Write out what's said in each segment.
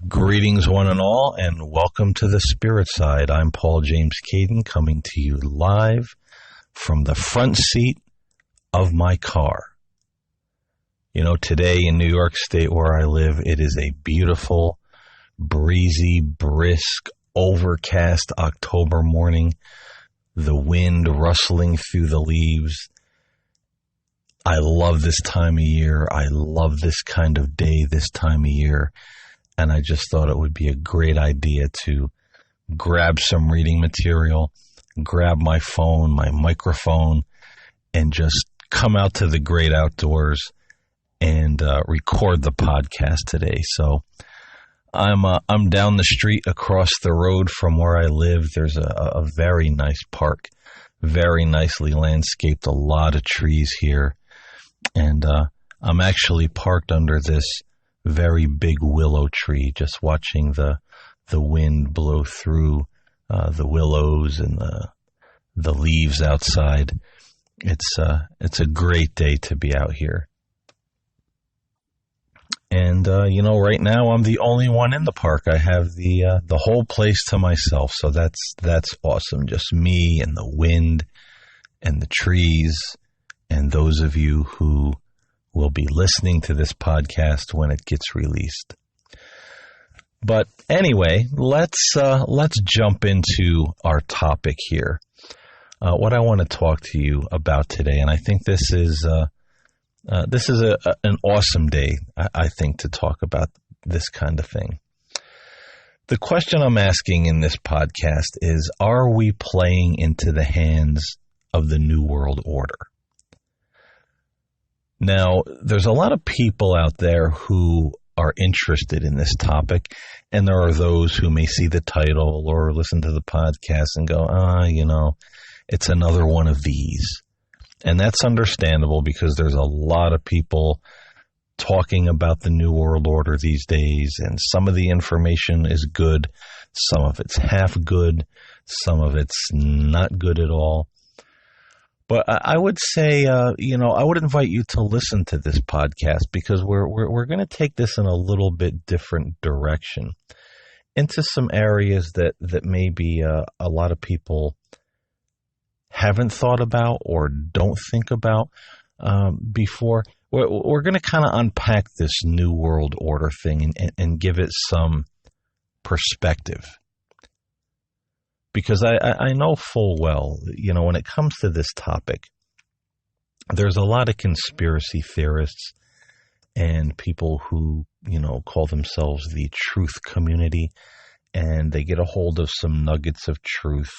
Greetings, one and all, and welcome to the Spirit Side. I'm Paul James Caiden, coming to you live from the front seat of my car. You know, today in New York State where I live, it is a beautiful, breezy, brisk, overcast October morning. The wind rustling through the leaves. I love this time of year. I love this kind of day this time of year. And I just thought it would be a great idea to grab some reading material, grab my phone, my microphone, and just come out to the great outdoors and record the podcast today. So I'm down the street across the road from where I live. There's a very nice park, very nicely landscaped, a lot of trees here. And I'm actually parked under this very big willow tree, just watching the wind blow through the willows and the leaves outside. It's a great day to be out here. And right now I'm the only one in the park. I have the whole place to myself, so that's awesome. Just me and the wind and the trees and those of you who will be listening to this podcast when it gets released. But anyway, let's jump into our topic here. What I want to talk to you about today, and I think this is an awesome day, I think, to talk about this kind of thing. The question I'm asking in this podcast is, are we playing into the hands of the New World Order? Now, there's a lot of people out there who are interested in this topic, and there are those who may see the title or listen to the podcast and go, it's another one of these. And that's understandable because there's a lot of people talking about the New World Order these days, and some of the information is good, some of it's half good, some of it's not good at all. But I would say, I would invite you to listen to this podcast because we're going to take this in a little bit different direction into some areas that maybe a lot of people haven't thought about or don't think about before. We're going to kind of unpack this New World Order thing and give it some perspective. Because I know full well, when it comes to this topic, there's a lot of conspiracy theorists and people who, call themselves the truth community, and they get a hold of some nuggets of truth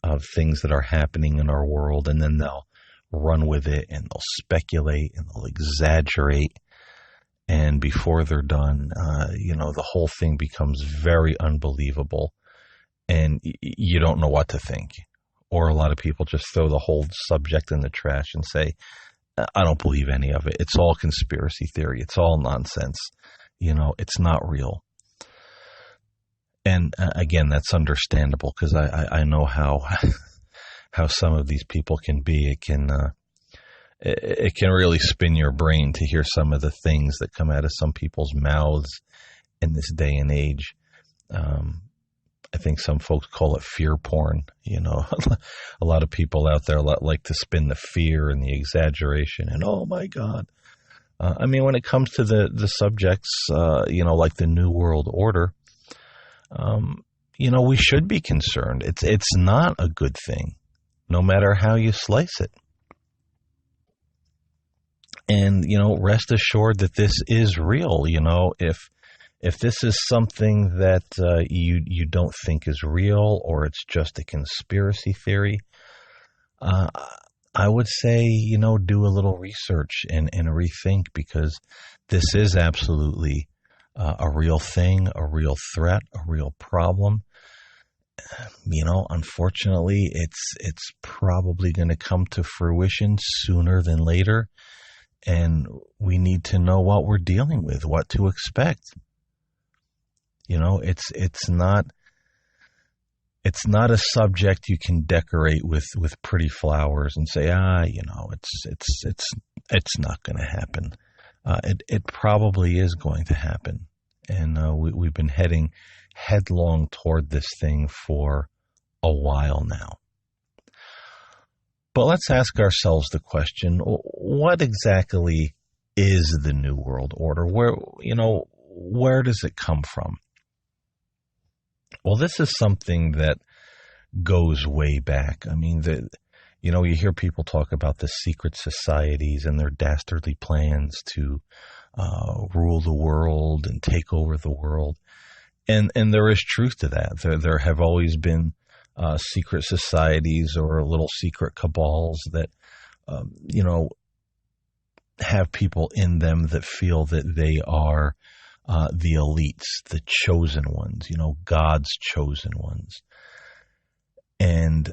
of things that are happening in our world, and then they'll run with it and they'll speculate and they'll exaggerate. And before they're done, the whole thing becomes very unbelievable. And you don't know what to think. Or a lot of people just throw the whole subject in the trash and say, I don't believe any of it. It's all conspiracy theory. It's all nonsense. It's not real. And again, that's understandable because I know how some of these people can be. It can really spin your brain to hear some of the things that come out of some people's mouths in this day and age. I think some folks call it fear porn. A lot of people out there like to spin the fear and the exaggeration and, oh my God. When it comes to the subjects, like the New World Order, we should be concerned. It's not a good thing, no matter how you slice it. And, rest assured that this is real. If this is something that you don't think is real or it's just a conspiracy theory, I would say, do a little research and rethink, because this is absolutely a real thing, a real threat, a real problem. Unfortunately, it's probably going to come to fruition sooner than later, and we need to know what we're dealing with, what to expect. It's not a subject you can decorate with pretty flowers and say, it's not going to happen. It probably is going to happen, And we've been heading headlong toward this thing for a while now. But let's ask ourselves the question, what exactly is the New World Order? Where does it come from? Well, this is something that goes way back. I mean, you hear people talk about the secret societies and their dastardly plans to rule the world and take over the world. And there is truth to that. There have always been secret societies or little secret cabals that, have people in them that feel that they are the elites, the chosen ones, God's chosen ones. And,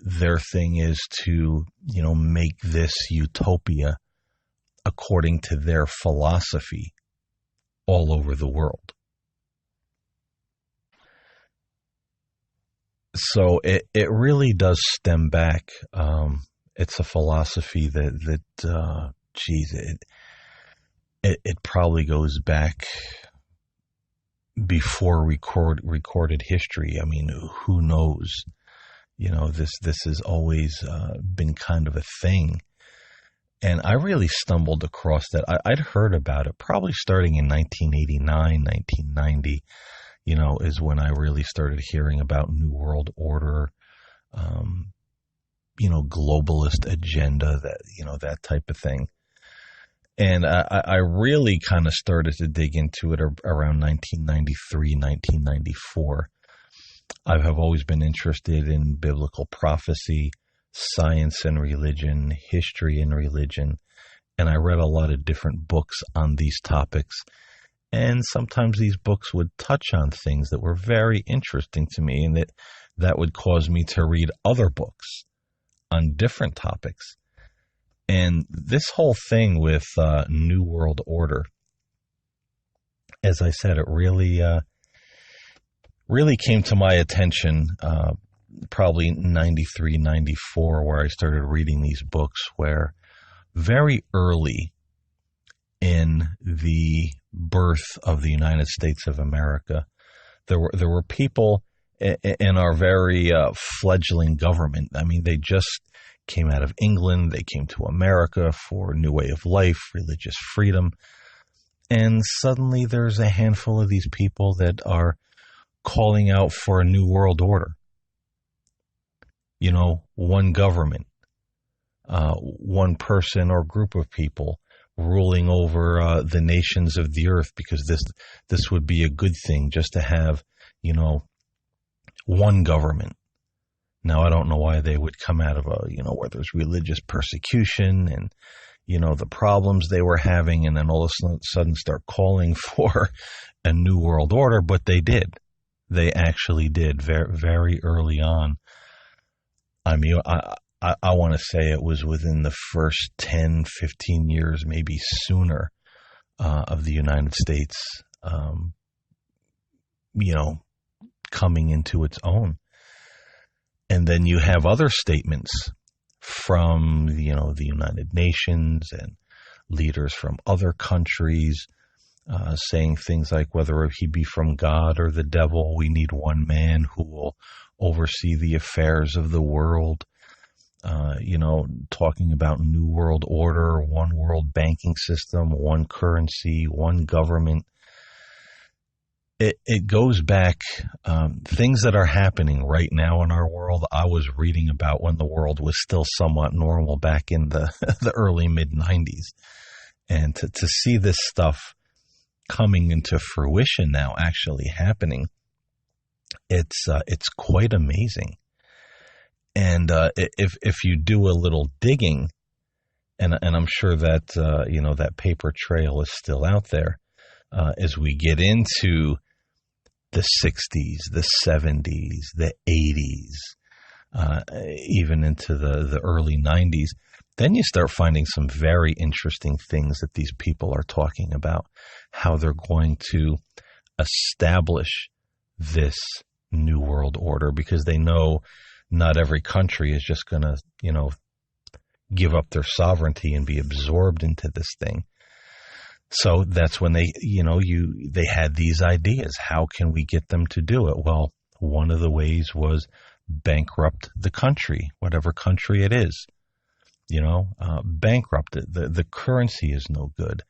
their thing is to, make this utopia according to their philosophy all over the world. So it really does stem back. It's a philosophy that it probably goes back before recorded history. I mean, who knows? This has always been kind of a thing. And I really stumbled across that. I'd heard about it probably starting in 1989, 1990. Is when I really started hearing about New World Order, globalist agenda, that type of thing. And I really kind of started to dig into it around 1993, 1994. I have always been interested in biblical prophecy, science and religion, history and religion, and I read a lot of different books on these topics. And sometimes these books would touch on things that were very interesting to me, and that would cause me to read other books on different topics. And this whole thing with New World Order, as I said, it really came to my attention probably 93, 94, where I started reading these books, where very early in the birth of the United States of America, there were people in our very fledgling government. I mean, they just came out of England. They came to America for a new way of life, religious freedom. And suddenly there's a handful of these people that are calling out for a new world order. One government, one person or group of people ruling over the nations of the earth, because this would be a good thing, just to have, one government. Now, I don't know why they would come out of where there's religious persecution and, the problems they were having, and then all of a sudden start calling for a new world order, but they did. They actually did very, very early on. I mean, I want to say it was within the first 10, 15 years, maybe sooner, of the United States, coming into its own. And then you have other statements from, the United Nations and leaders from other countries saying things like, whether he be from God or the devil, we need one man who will oversee the affairs of the world. Talking about New World Order, one world banking system, one currency, one government. It goes back, things that are happening right now in our world, I was reading about when the world was still somewhat normal back in the, the early mid-90s. And to see this stuff coming into fruition now, actually happening, it's quite amazing. And if you do a little digging, and I'm sure that that paper trail is still out there, as we get into the 60s, the 70s, the 80s, even into the early 90s, then you start finding some very interesting things that these people are talking about, how they're going to establish this new world order, because they know not every country is just going to, give up their sovereignty and be absorbed into this thing. So that's when they had these ideas. How can we get them to do it? Well, one of the ways was bankrupt the country, whatever country it is. Bankrupt it. The currency is no good.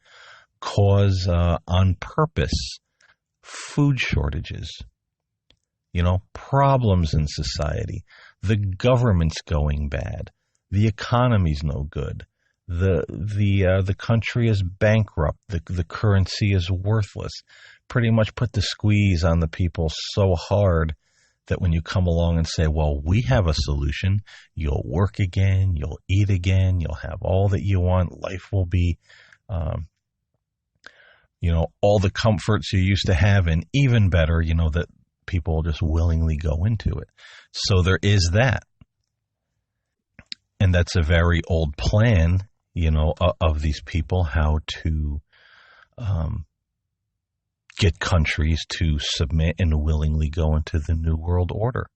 Cause on purpose food shortages. Problems in society. The government's going bad. The economy's no good. The country is bankrupt. The currency is worthless. Pretty much put the squeeze on the people so hard that when you come along and say, well, we have a solution, you'll work again, you'll eat again, you'll have all that you want, life will be, all the comforts you used to have, and even better, that people just willingly go into it. So there is that. And that's a very old plan, of these people, how to get countries to submit and willingly go into the New World Order.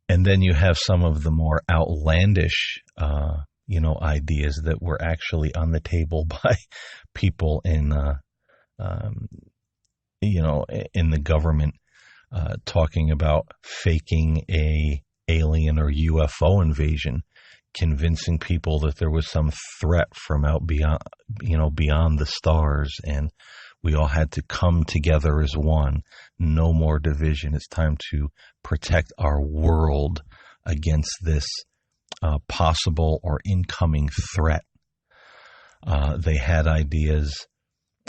And then you have some of the more outlandish, ideas that were actually on the table by people in the government, talking about faking a alien or UFO invasion, convincing people that there was some threat from out beyond the stars, and we all had to come together as one. No more division. It's time to protect our world against this possible or incoming threat. They had ideas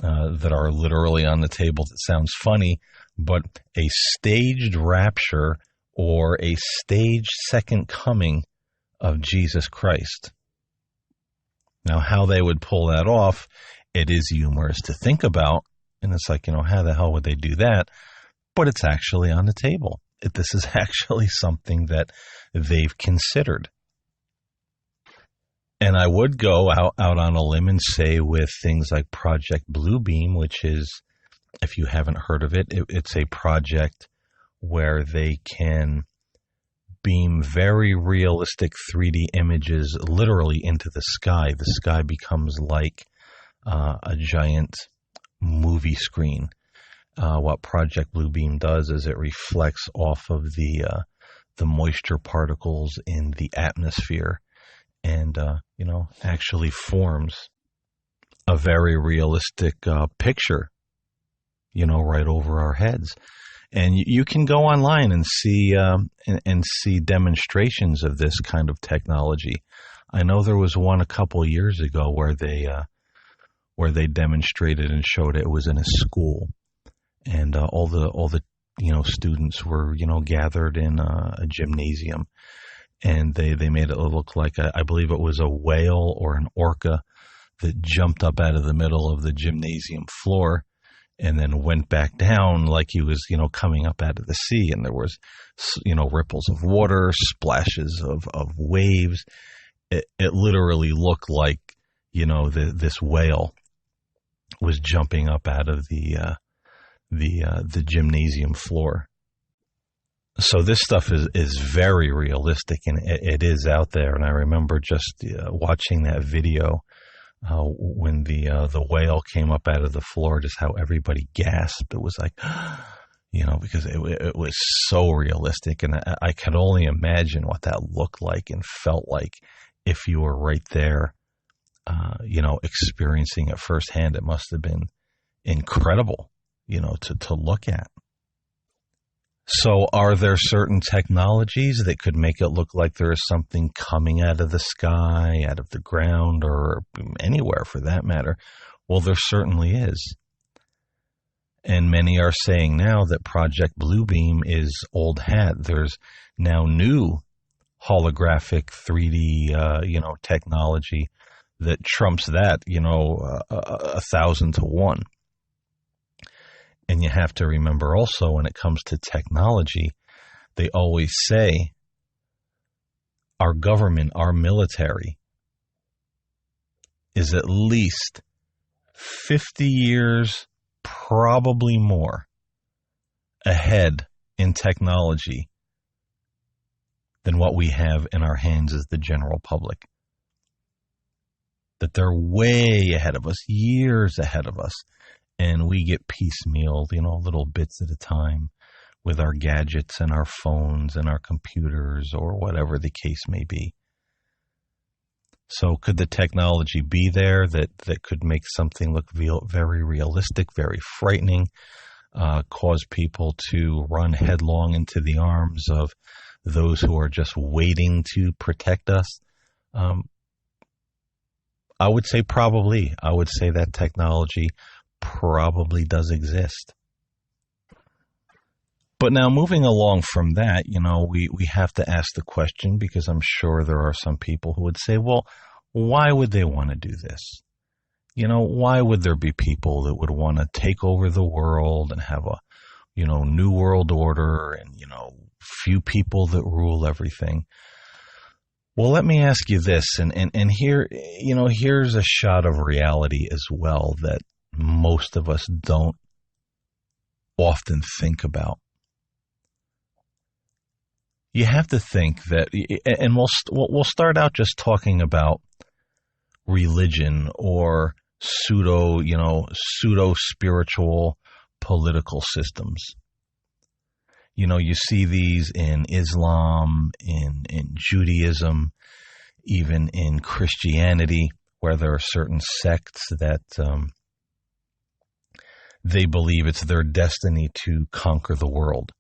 that are literally on the table that sounds funny, but a staged rapture or a staged second coming of Jesus Christ. Now, how they would pull that off, it is humorous to think about, and it's like, how the hell would they do that? But it's actually on the table. This is actually something that they've considered. And I would go out on a limb and say with things like Project Bluebeam, which is, if you haven't heard of it, it's a project where they can beam very realistic 3D images literally into the sky. The sky becomes like a giant movie screen. What Project Bluebeam does is it reflects off of the moisture particles in the atmosphere, and actually forms a very realistic picture, right over our heads. And you can go online and see see demonstrations of this kind of technology. I know there was one a couple of years ago where they demonstrated and showed it. It was in a school, and all the students were gathered in a gymnasium, and they made it look like I believe it was a whale or an orca that jumped up out of the middle of the gymnasium floor and then went back down like he was, coming up out of the sea. And there was, ripples of water, splashes of waves. It literally looked like, this whale was jumping up out of the gymnasium floor. So this stuff is very realistic, and it is out there. And I remember just watching that video when the whale came up out of the floor, just how everybody gasped. It was like, because it was so realistic, and I could only imagine what that looked like and felt like if you were right there, experiencing it firsthand. It must have been incredible, to look at. So are there certain technologies that could make it look like there is something coming out of the sky, out of the ground, or anywhere for that matter? Well, there certainly is. And many are saying now that Project Bluebeam is old hat. There's now new holographic 3D, technology that trumps that, 1,000 to 1. And you have to remember also, when it comes to technology, they always say our government, our military, is at least 50 years, probably more, ahead in technology than what we have in our hands as the general public. that they're way ahead of us, years ahead of us, and we get piecemeal, little bits at a time with our gadgets and our phones and our computers or whatever the case may be. So could the technology be there that could make something look very realistic, very frightening, cause people to run headlong into the arms of those who are just waiting to protect us? I would say probably. I would say that technology probably does exist. But now moving along from that, we have to ask the question, because I'm sure there are some people who would say, well, why would they want to do this? Why would there be people that would want to take over the world and have a, new world order and, few people that rule everything? Well, let me ask you this, and here, here's a shot of reality as well that most of us don't often think about. You have to think that, and we'll start out just talking about religion or pseudo spiritual political systems. You see these in Islam, in Judaism, even in Christianity, where there are certain sects that they believe it's their destiny to conquer the world.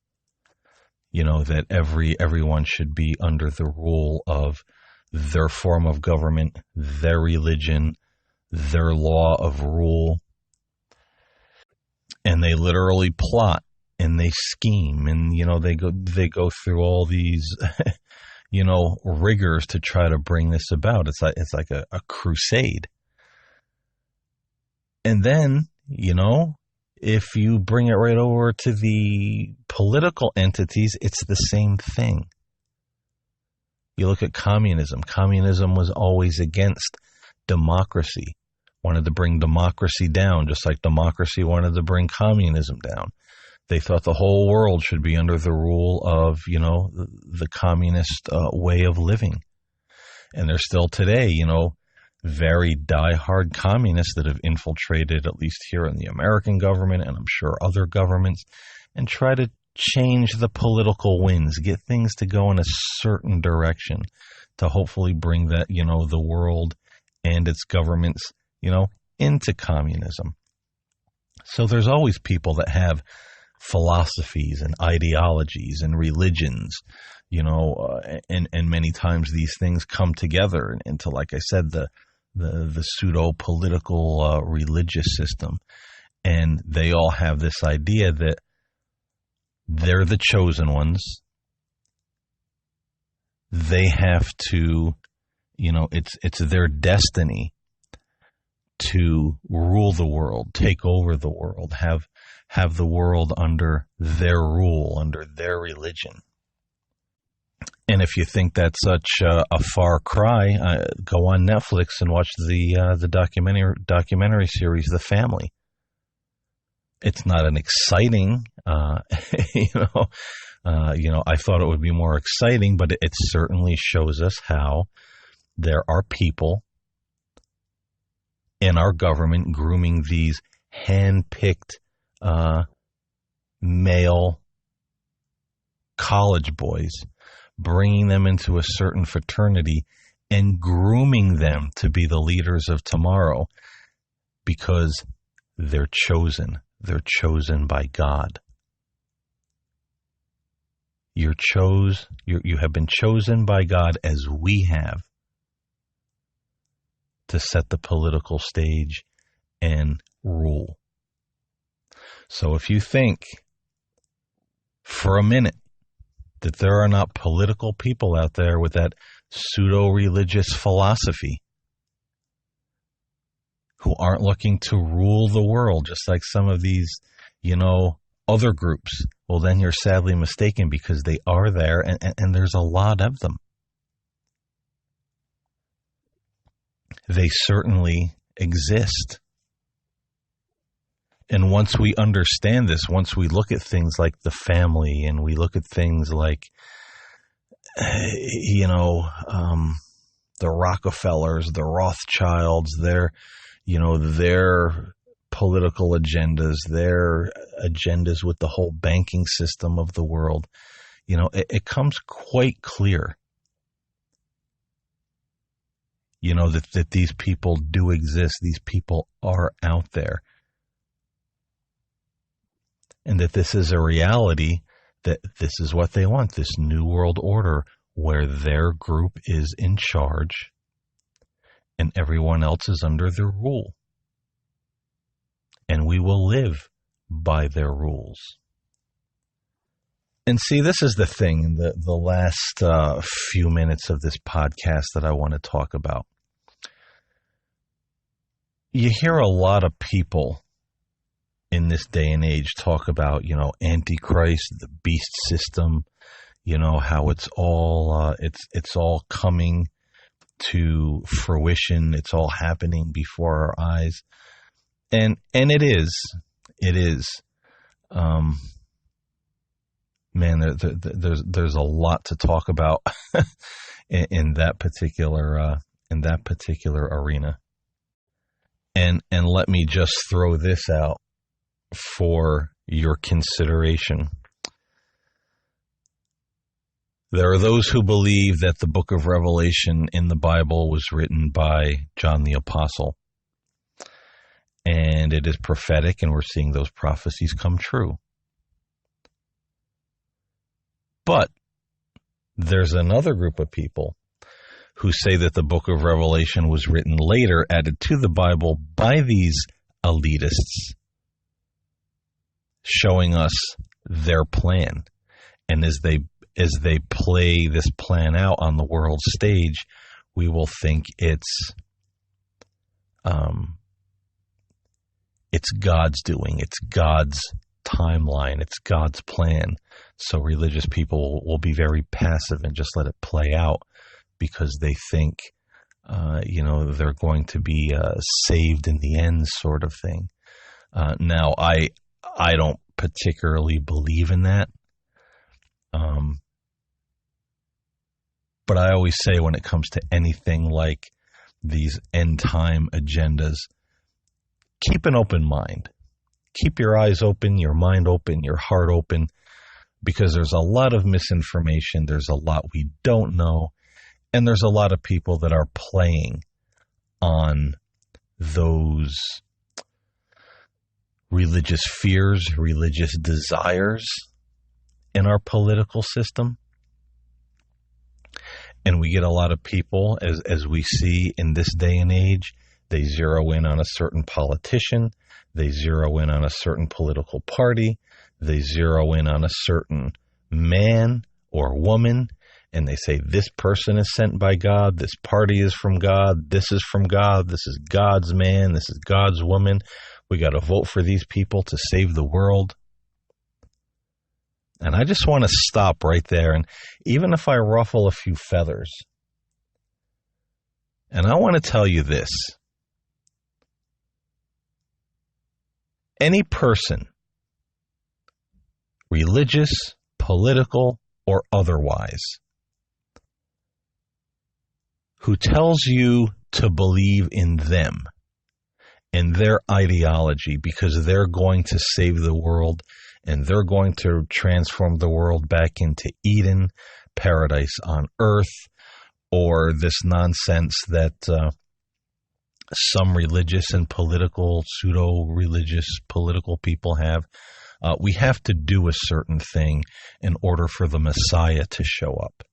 That everyone should be under the rule of their form of government, their religion, their law of rule. And they literally plot and they scheme and, they go through all these, rigors to try to bring this about. It's like a crusade. And then, if you bring it right over to the political entities, it's the same thing. You look at communism. Communism was always against democracy, wanted to bring democracy down, just like democracy wanted to bring communism down. They thought the whole world should be under the rule of, the communist way of living. And there's still today, very diehard communists that have infiltrated, at least here in the American government, and I'm sure other governments, and try to change the political winds, get things to go in a certain direction to hopefully bring that, the world and its governments, into communism. So there's always people that have philosophies and ideologies and religions, and many times these things come together into, like I said, the pseudo-political religious system. And they all have this idea that they're the chosen ones. They have to, it's their destiny to rule the world, take over the world, have the world under their rule, under their religion. And if you think that's such a far cry, go on Netflix and watch the documentary series The Family. It's not an exciting, I thought it would be more exciting, but it certainly shows us how there are people in our government grooming these hand-picked male college boys, bringing them into a certain fraternity and grooming them to be the leaders of tomorrow because they're chosen. They're chosen by God. You have been chosen by God, as we have, to set the political stage and rule. So if you think for a minute that there are not political people out there with that pseudo-religious philosophy who aren't looking to rule the world, just like some of these, other groups, well, then you're sadly mistaken, because they are there, and there's a lot of them. They certainly exist. And once we understand this, once we look at things like the family, and we look at things like, the Rockefellers, the Rothschilds, their political agendas, their agendas with the whole banking system of the world. It comes quite clear, that these people do exist. These people are out there. And that this is a reality, that this is what they want, this new world order where their group is in charge and everyone else is under their rule. And we will live by their rules. And see, this is the thing, the last few minutes of this podcast that I want to talk about. You hear a lot of people in this day and age talk about, Antichrist, the beast system, how it's all coming to fruition. It's all happening before our eyes. And it is. Man, there's a lot to talk about in that particular arena. And let me just throw this out for your consideration. There are those who believe that the book of Revelation in the Bible was written by John the Apostle. And it is prophetic, and we're seeing those prophecies come true. But there's another group of people who say that the book of Revelation was written later, added to the Bible by these elitists, showing us their plan. And as they play this plan out on the world stage, we will think it's God's doing, it's God's timeline, it's God's plan. So religious people will be very passive and just let it play out because they think, they're going to be saved in the end, sort of thing. Now, I don't particularly believe in that. But I always say when it comes to anything like these end time agendas, keep an open mind. Keep your eyes open, your mind open, your heart open, because there's a lot of misinformation. There's a lot we don't know. And there's a lot of people that are playing on those religious fears, religious desires in our political system. And we get a lot of people, as we see in this day and age, they zero in on a certain politician, they zero in on a certain political party, they zero in on a certain man or woman, and they say this person is sent by God, this party is from God, this is from God, this is God's man, this is God's woman. We got to vote for these people to save the world. And I just want to stop right there. And even if I ruffle a few feathers, and I want to tell you this, any person, religious, political, or otherwise, who tells you to believe in them and their ideology because they're going to save the world and they're going to transform the world back into Eden, paradise on earth, or this nonsense that some religious and political, pseudo-religious political people have. We have to do a certain thing in order for the Messiah to show up.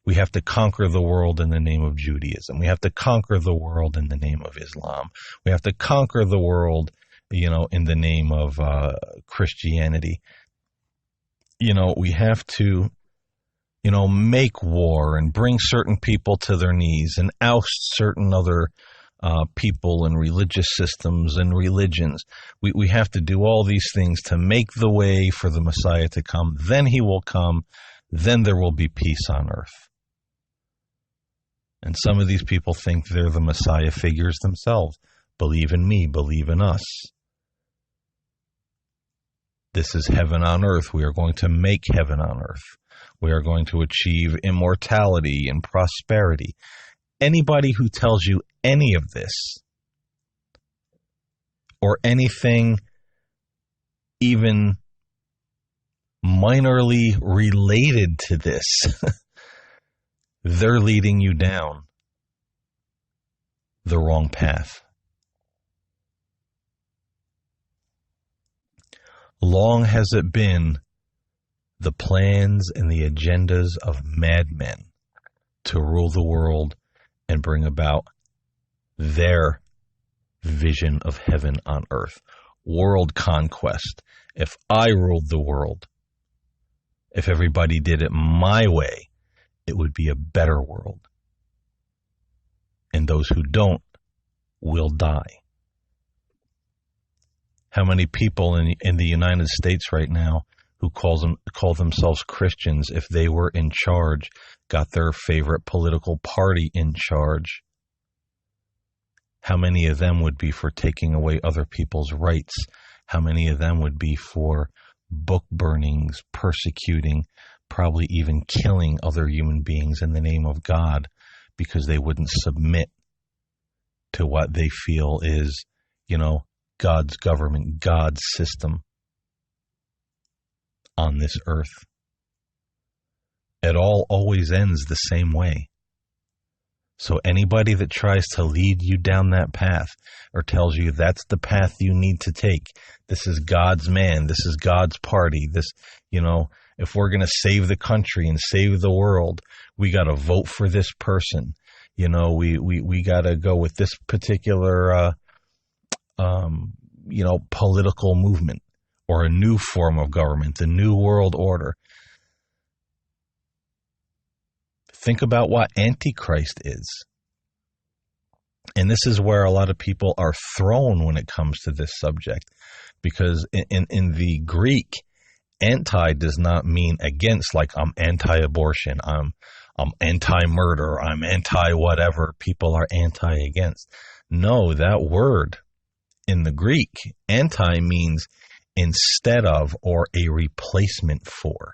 We have to conquer the world in the name of Judaism. We have to conquer the world in the name of Islam. We have to conquer the world, in the name of Christianity. We have to, make war and bring certain people to their knees and oust certain other people and religious systems and religions. We have to do all these things to make the way for the Messiah to come. Then he will come. Then there will be peace on earth. And some of these people think they're the Messiah figures themselves. Believe in me, believe in us. This is heaven on earth. We are going to make heaven on earth. We are going to achieve immortality and prosperity. Anybody who tells you any of this, or anything even minorly related to this, they're leading you down the wrong path. Long has it been the plans and the agendas of madmen to rule the world and bring about their vision of heaven on earth. World conquest. If I ruled the world, if everybody did it my way, it would be a better world. And those who don't will die. How many people in the United States right now who call themselves Christians, if they were in charge, got their favorite political party in charge? How many of them would be for taking away other people's rights? How many of them would be for book burnings, persecuting, probably even killing other human beings in the name of God because they wouldn't submit to what they feel is, God's government, God's system on this earth? It all always ends the same way. So anybody that tries to lead you down that path or tells you that's the path you need to take, this is God's man, this is God's party, this, if we're going to save the country and save the world, we got to vote for this person. We got to go with this particular, political movement or a new form of government, a new world order. Think about what Antichrist is. And this is where a lot of people are thrown when it comes to this subject, because in the Greek, anti does not mean against, like I'm anti-abortion, I'm anti-murder, I'm anti-whatever people are anti-against. No, that word in the Greek, anti, means instead of or a replacement for.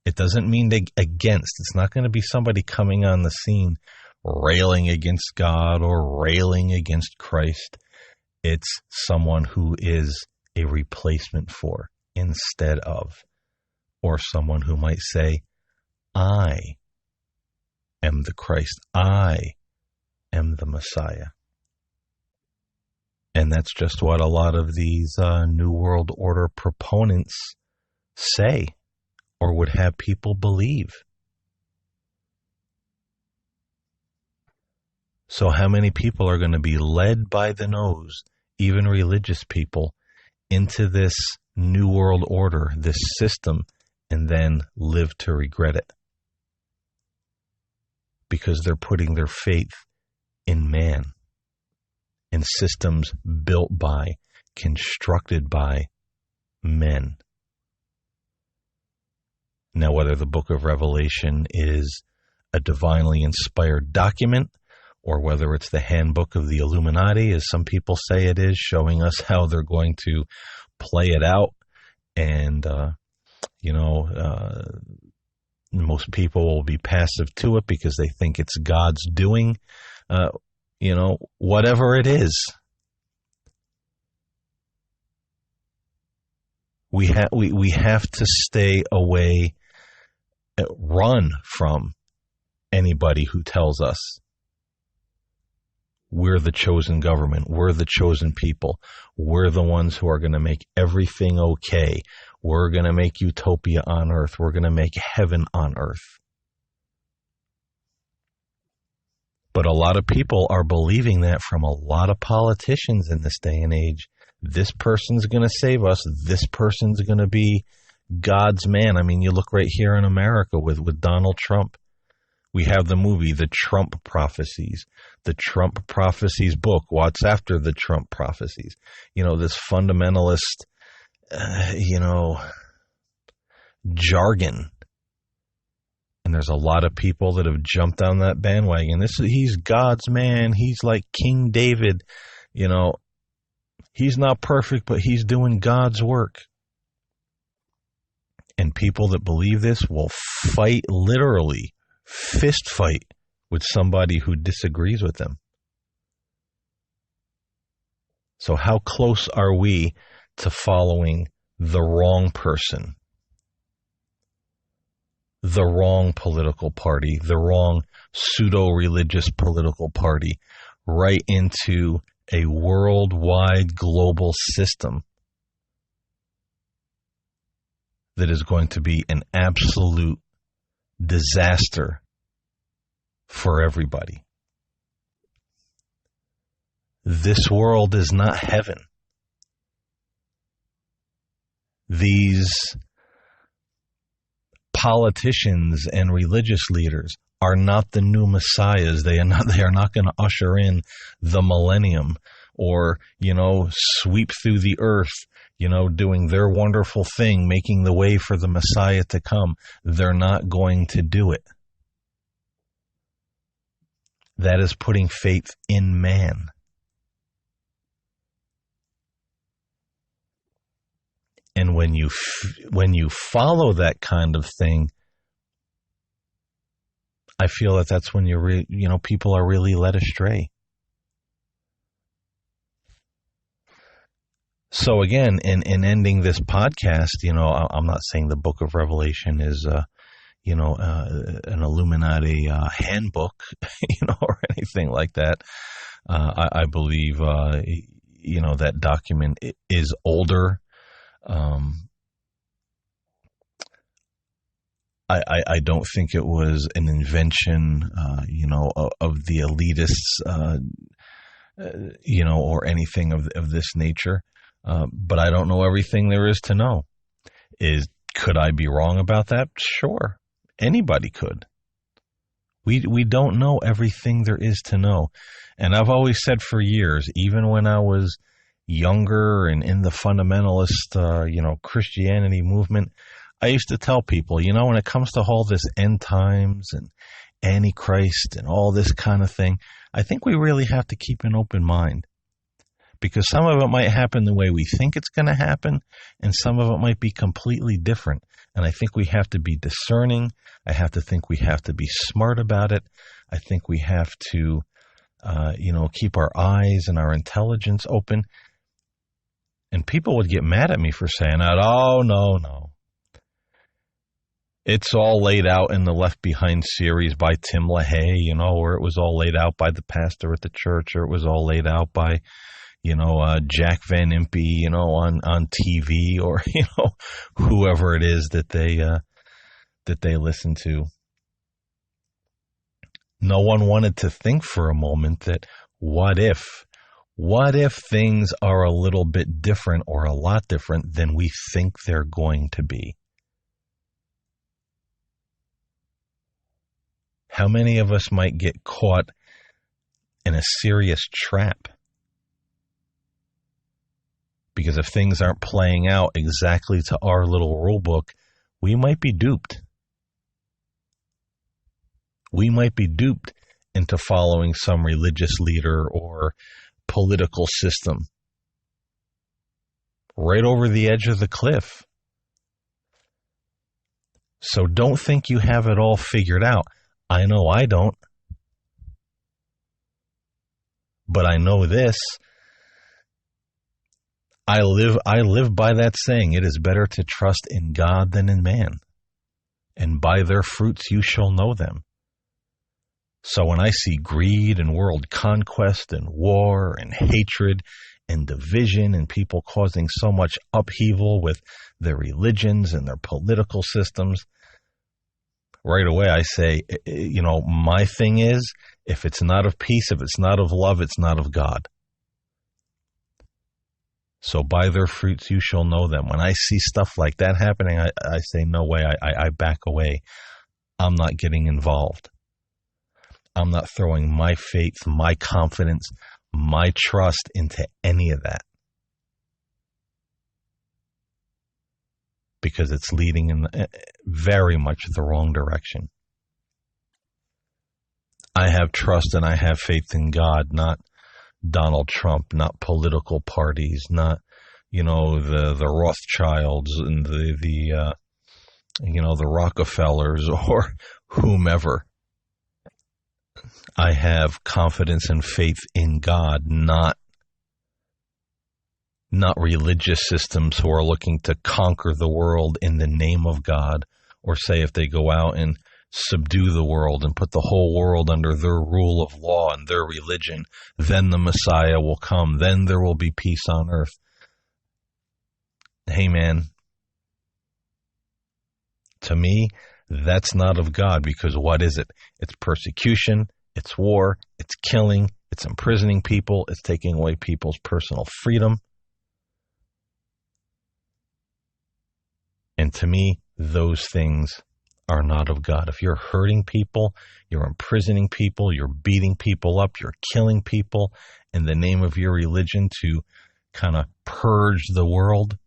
It doesn't mean against. It's not going to be somebody coming on the scene railing against God or railing against Christ. It's someone who is a replacement for, instead of, or someone who might say, I am the Christ. I am the Messiah. And that's just what a lot of these New World Order proponents say, or would have people believe. So how many people are going to be led by the nose, even religious people, into this New World Order, this system, and then live to regret it? Because they're putting their faith in man, in systems built by, constructed by men. Now, whether the book of Revelation is a divinely inspired document, or whether it's the handbook of the Illuminati, as some people say it is, showing us how they're going to play it out, and, most people will be passive to it because they think it's God's doing, whatever it is. We have to stay away, run from anybody who tells us we're the chosen government, we're the chosen people, we're the ones who are going to make everything okay, we're going to make utopia on earth, we're going to make heaven on earth. But a lot of people are believing that from a lot of politicians in this day and age. This person's going to save us. This person's going to be God's man. I mean, you look right here in America with Donald Trump. We have the movie, The Trump Prophecies. The Trump Prophecies book, What's After the Trump Prophecies. This fundamentalist, jargon. And there's a lot of people that have jumped on that bandwagon. He's God's man. He's like King David. He's not perfect, but he's doing God's work. And people that believe this will fight, literally, fist fight with somebody who disagrees with them. So how close are we to following the wrong person, the wrong political party, the wrong pseudo-religious political party, right into a worldwide global system that is going to be an absolute disaster for everybody? This world is not heaven. These politicians and religious leaders are not the new messiahs. They are not going to usher in the millennium or, sweep through the earth, doing their wonderful thing, making the way for the Messiah to come. They're not going to do it. That is putting faith in man. And when you follow that kind of thing, I feel that that's when people are really led astray. So again, in ending this podcast, I'm not saying the Book of Revelation is, an Illuminati handbook, or anything like that. I believe, that document is older. I don't think it was an invention, of the elitists, or anything of this nature. But I don't know everything there is to know. Could I be wrong about that? Sure. Anybody could. We don't know everything there is to know. And I've always said for years, even when I was younger and in the fundamentalist, Christianity movement, I used to tell people, when it comes to all this end times and Antichrist and all this kind of thing, I think we really have to keep an open mind. Because some of it might happen the way we think it's going to happen, and some of it might be completely different. And I think we have to be discerning. I have to think we have to be smart about it. I think we have to, keep our eyes and our intelligence open. And people would get mad at me for saying that. Oh, no. It's all laid out in the Left Behind series by Tim LaHaye, where it was all laid out by the pastor at the church, or it was all laid out by, Jack Van Impe, on TV, or, whoever it is that they listen to. No one wanted to think for a moment that what if things are a little bit different or a lot different than we think they're going to be? How many of us might get caught in a serious trap? Because if things aren't playing out exactly to our little rule book, we might be duped. We might be duped into following some religious leader or political system right over the edge of the cliff. So don't think you have it all figured out. I know I don't. But I know this. I live by that saying, it is better to trust in God than in man. And by their fruits you shall know them. So when I see greed and world conquest and war and hatred and division and people causing so much upheaval with their religions and their political systems, right away I say, my thing is, if it's not of peace, if it's not of love, it's not of God. So by their fruits you shall know them. When I see stuff like that happening, I say, no way, I back away. I'm not getting involved. I'm not throwing my faith, my confidence, my trust into any of that. Because it's leading in very much the wrong direction. I have trust and I have faith in God, not Donald Trump, not political parties, not, the Rothschilds and the the Rockefellers or whomever. I have confidence and faith in God, not religious systems who are looking to conquer the world in the name of God, or say if they go out and subdue the world and put the whole world under their rule of law and their religion, then the Messiah will come, then there will be peace on earth. Hey man, to me, that's not of God, because what is it? It's persecution, it's war, it's killing, it's imprisoning people, it's taking away people's personal freedom. And to me, those things are not of God. If you're hurting people, you're imprisoning people, you're beating people up, you're killing people in the name of your religion to kind of purge the world,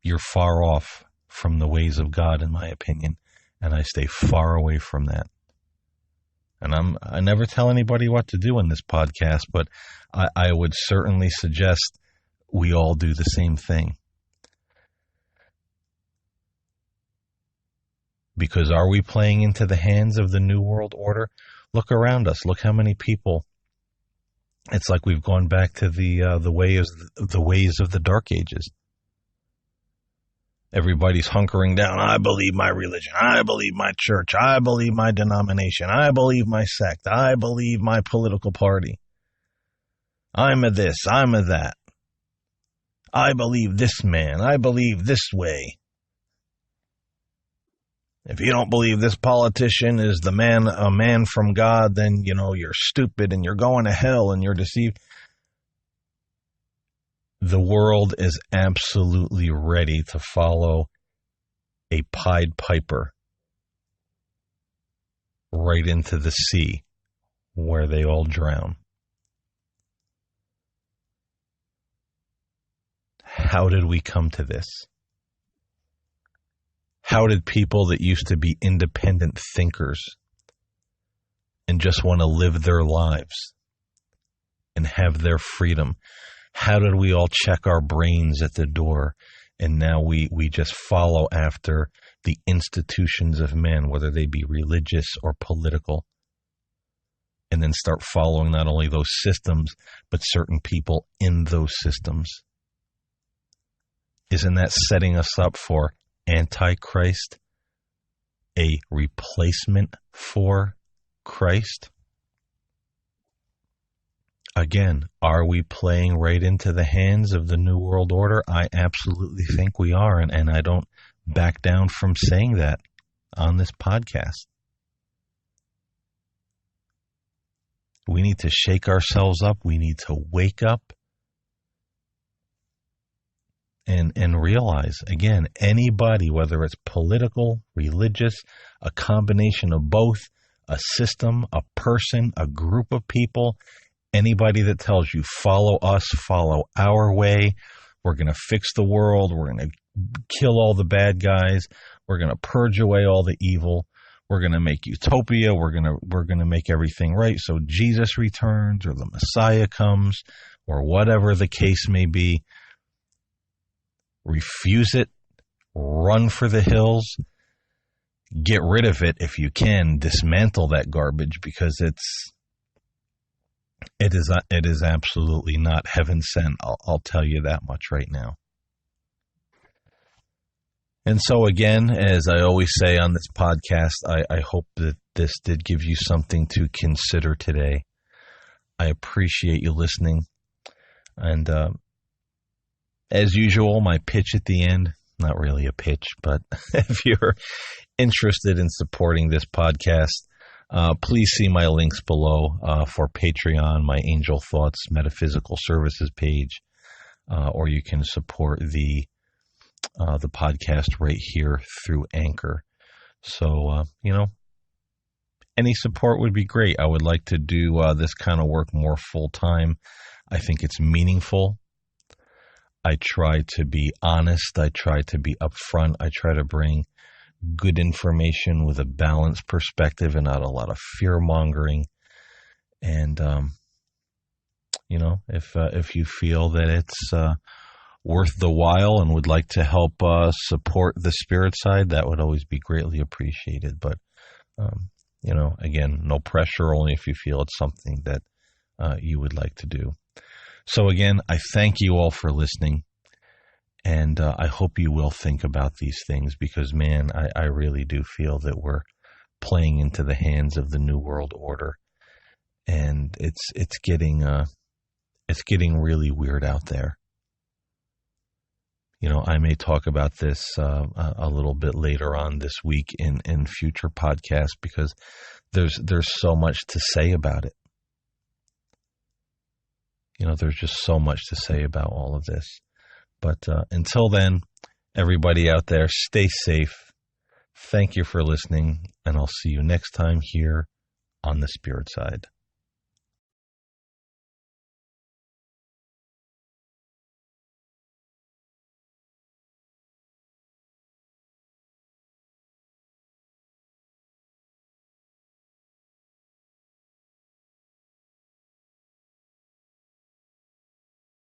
you're far off from the ways of God, in my opinion, and I stay far away from that. And I never tell anybody what to do in this podcast, but I would certainly suggest we all do the same thing. Because are we playing into the hands of the New World Order? Look around us. Look how many people. It's like we've gone back to the ways of the Dark Ages. Everybody's hunkering down. I believe my religion. I believe my church. I believe my denomination. I believe my sect. I believe my political party. I'm a this. I'm a that. I believe this man. I believe this way. If you don't believe this politician is a man from God, then, you're stupid and you're going to hell and you're deceived. The world is absolutely ready to follow a Pied Piper right into the sea where they all drown. How did we come to this? How did people that used to be independent thinkers and just want to live their lives and have their freedom, how did we all check our brains at the door and now we just follow after the institutions of men, whether they be religious or political, and then start following not only those systems, but certain people in those systems? Isn't that setting us up for Antichrist, a replacement for Christ? Again, are we playing right into the hands of the New World Order? I absolutely think we are, and I don't back down from saying that on this podcast. We need to shake ourselves up. We need to wake up and realize, again, anybody, whether it's political, religious, a combination of both, a system, a person, a group of people, anybody that tells you follow us, follow our way, we're going to fix the world, we're going to kill all the bad guys, we're going to purge away all the evil, we're going to make utopia, we're going to make everything right so Jesus returns or the Messiah comes or whatever the case may be. Refuse it, run for the hills, get rid of it if you can, dismantle that garbage, because it is absolutely not heaven sent. I'll tell you that much right now. And so again, as I always say on this podcast, I hope that this did give you something to consider today. I appreciate you listening. And as usual, my pitch at the end, not really a pitch, but if you're interested in supporting this podcast, please see my links below for Patreon, my Angel Thoughts Metaphysical Services page, or you can support the podcast right here through Anchor. So, any support would be great. I would like to do this kind of work more full time. I think it's meaningful. I try to be honest. I try to be upfront. I try to bring good information with a balanced perspective and not a lot of fear mongering. And, if you feel that it's worth the while and would like to help support the spirit side, that would always be greatly appreciated. But, again, no pressure, only if you feel it's something that you would like to do. So again, I thank you all for listening. And I hope you will think about these things because, man, I really do feel that we're playing into the hands of the New World Order. And it's getting really weird out there. I may talk about this a little bit later on this week in future podcasts because there's so much to say about it. There's just so much to say about all of this. But until then, everybody out there, stay safe. Thank you for listening, and I'll see you next time here on the Spirit Side.